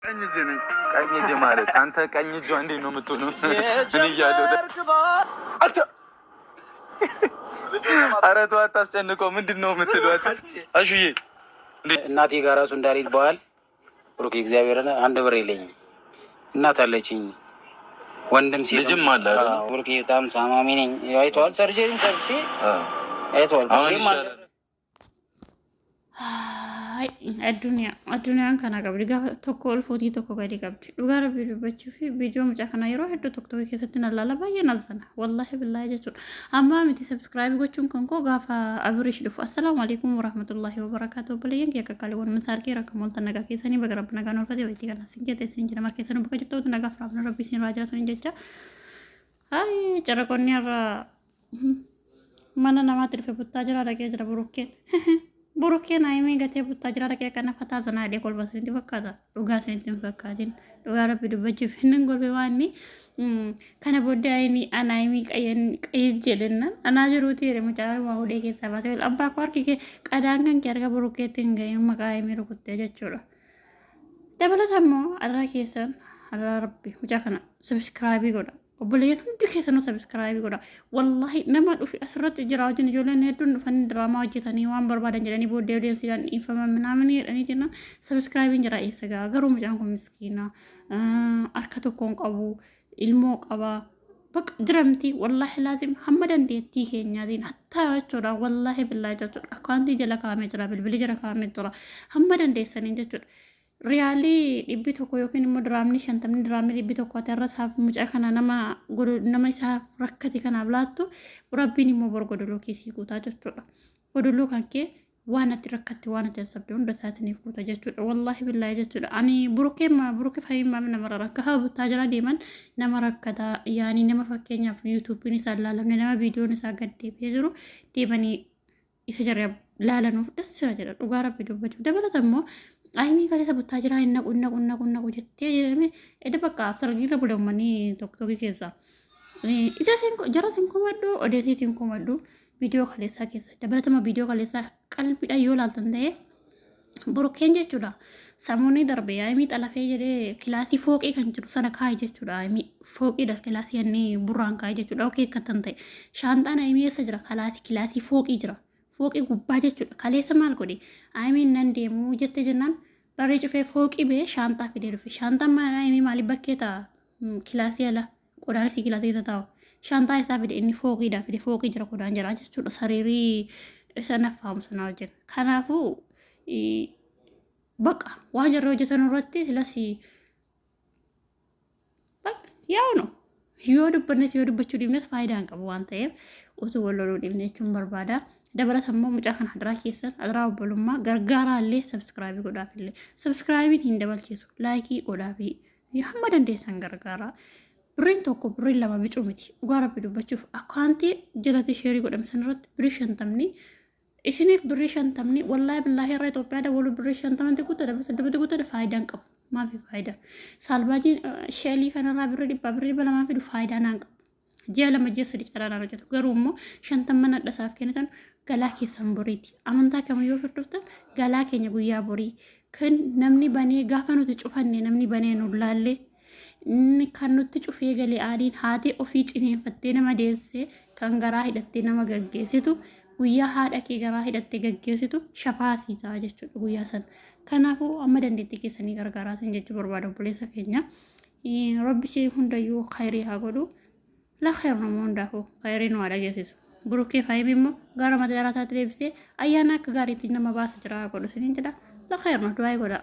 ቀኝ እጅ ማለት አንተ ቀኝ እጇ እንዴት ነው የምትሆነው? እኔ እያለሁ ኧረ ተው አታስጨንቀው። ምንድን ነው የምትሏት? አሹዬ እናቴ ጋር እራሱ እንዳልሄድ በኋላ ብሩክ እግዚአብሔርን አንድ ብር የለኝም። እናት አለችኝ፣ ወንድም ልጅም አለ። ብሩክ በጣም ሳማሚ ነኝ። አይተዋል፣ ሰርጀሪም ሰርቼ አይተዋል። addunyaan kana qabdi gaafa tokko ol footii tokko gadi qabdi dhugaa rabbii dubbachuu fi biidiyoo mucaa kana yeroo hedduu tokko tokko keessatti nallaala baay'ee nazzana wallahi billahi jechuudha amma miti sabskraayibii gochuun kan koo gaafa abirish dhufu assalaamu alaikum warahmatullahi wabarakaatu obboleeyyan kee qaqqaaliiwwan masaarkee rakka moolta nagaa keessanii baga rabbi nagaan olfatee wayitii kana sin jedhee sin jira markeessanii bakka jirtoota nagaa firaafna rabbii sin waa jiraatan jecha ay carraqonni irra mana namaatti dhufe buttaa jira dhaqee jira burukkeen Burukkeen haimee gatee buttaa jira dhaqee kana fataa sanaa dhee kolfa sanitti fakkaata dhugaa sanitti hin fakkaatin dhugaa rabbi dubbachuuf hinnan golbe waanni kana booddee haimii qayyis jedhennan anaa jiruuti jedhe mucaa waa hudhee keessaa baasee abbaa koo harki kee qadaan kan kee arga burukkeetti hin gahin maqaa haimii rukuttee jechuudha. Dabalata immoo arraa keessan arraa rabbi mucaa kana sabskraayibii godha. obboleeyyan hundi keessanuu sabskraayibii godha wallahi nama dhufi asirratti jira wajjin ijoolleen hedduun dhufanii diraamaa hojjetanii waan barbaadan jedhanii booddee deemsiidhaan dhiifaman minaamin jedhanii jennaan sabskraayibiin jira eessa gaa garuu mucaan kun miskiina harka tokkoon qabu ilmoo qaba baqa jiramti wallahi laazim hamma dandeettii keenyaatiin hattaa jechuudha wallahi billaa jechuudha akkaantii jala kaa'amee jira bilbili jala kaa'amee jira hamma dandeessanii jechuudha. Riyaalii dhibbi tokko yookiin immoo diraamni 50 diraamni dhibbi tokko ati irra isaaf mucaa kana nama isaaf rakkate kanaaf laattu rabbiin immoo bor godoloo keessii guutaa jechuudha. Godoloo kan kee waan ati rakkatte waan ati sabde hunda isaatiniif guuta jechuudha. Wallaahi billaahi jechuudha. Ani burukkee fayyimmaa nama rakkaa buttaa jala deeman nama rakkata yaani nama fakkeenyaaf yuutuubiin isaa laalamne nama viidiyoon isaa gad deebi'ee jiru deemanii isa jaree laalanuuf dhasina jedha dhugaa rabbi dubbachuu dabalata immoo haimii kaleessa buttaa jira hin naqu jettee jedhame edda bakka sargiirra bulamanii tokko keessa isa jara sin komadhu odeessii sin komadhu viidiyoo kaleessaa keessa dabalatama viidiyoo kaleessaa qalbiidha yoo laaltan ta'e burukkeen jechuudha samuunii darbe haimii xalafee jedhee kilaasii fooqii kan jiru sana kaa'e jechuudha haimii fooqiidha kilaasii inni burraan kaa'e jechuudha okee akkatan ta'e shaanxaan haimii eessa jira kilaasii fooqii jira. Fooqii gubbaa jechuudha. Kaleessa maal godhe? Haimiin nan deemuu jette jennaan barree cufee fooqii bee shaantaa fidee dhufe. Shaantaan haimii maaliif bakkee ta'a? Kilaasii ala qodaan isii kilaasii taa'u. Shaantaa isaa fide inni fooqiidha fide fooqii jira qodaan jira jechuudha. Sariirii isa naffaamu sanaa wajjin. Kanaafuu baqa waan jarri hojjetan irratti silas yaa'u no. Yoo dubbannes yoo dubbachuu dhiibnes faayidaa hin qabu waan ta'eef utuu wal dhiibne jechuun barbaada. Dabalata immoo mucaa kana hadaraa keessan hadaraa obbolummaa gargaaraallee sabskraayibii godhaafillee sabskraayibiin hin dabalchiisu laayikii godhaafi hamma dandeessan gargaara. Birriin tokko birriin lama bicuu miti dhugaa rabbi dubbachuuf akkaantii jalatti sheerii godhame sanarratti birrii 50 isiniif birrii 50 wallaahi billaahi irraa Itoophiyaa dabaluu birrii 50 guutada faayidaan qabu. Maafi faayidaa saalbaajiin sheelii kanarraa birrii 100 birrii 200 fidu faayidaa naan qabu. Ji'a lama ji'a sadi calaanaan hojjetu garuu immoo 50 nadhasaaf kennitan galaa keessan boriiti amantaa kamiyyuu firduftan galaa keenya guyyaa borii kan namni banee gaafa nuti cufanne namni banee nu laallee kan nutti cufee galee aadiin haatee ofii cineeffattee nama deessee kan garaa hidhattee nama gaggeessitu guyyaa haadha kee garaa hidhattee gaggeessitu shafaasii ta'a jechuudha guyyaa sana. Kanaafuu amma dandeettii keessanii gargaaraatiin jechuu barbaada obboleessa keenya. Rabbi hundayyuu khayrii haa godhu. La khayr namoonni khayrii nu dhageessisu. Burukkee faayimii immoo gara magaalaa taatee deebisee ayyaana akka gaariitti nama baasa jira godhu siniin jedha. La khayr nu du'aa godha.